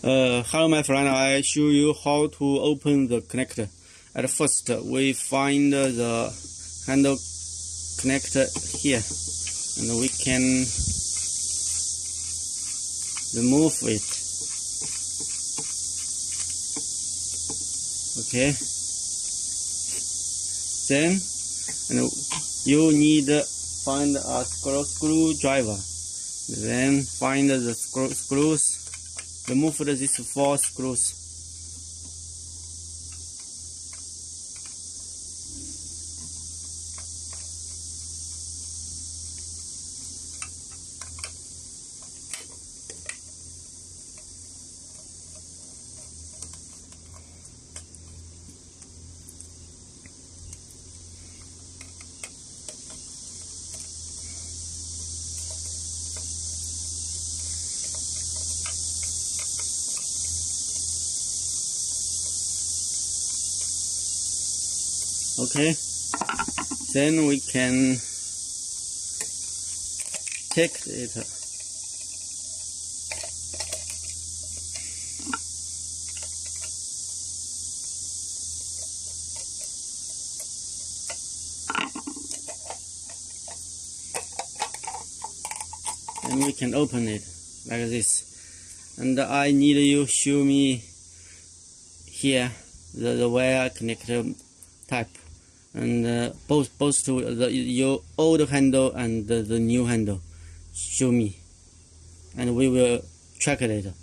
Hello my friend, I show you how to open the connector. At first, we find the handle connector here, and we can remove it. Okay. Then, you need find a screwdriver. Then find the screws. Remove these 4 screws. Okay, then we can take it. And we can open it like this. And I need you show me here the wire connector type. And both to your old handle and the new handle, show me, and we will check it later.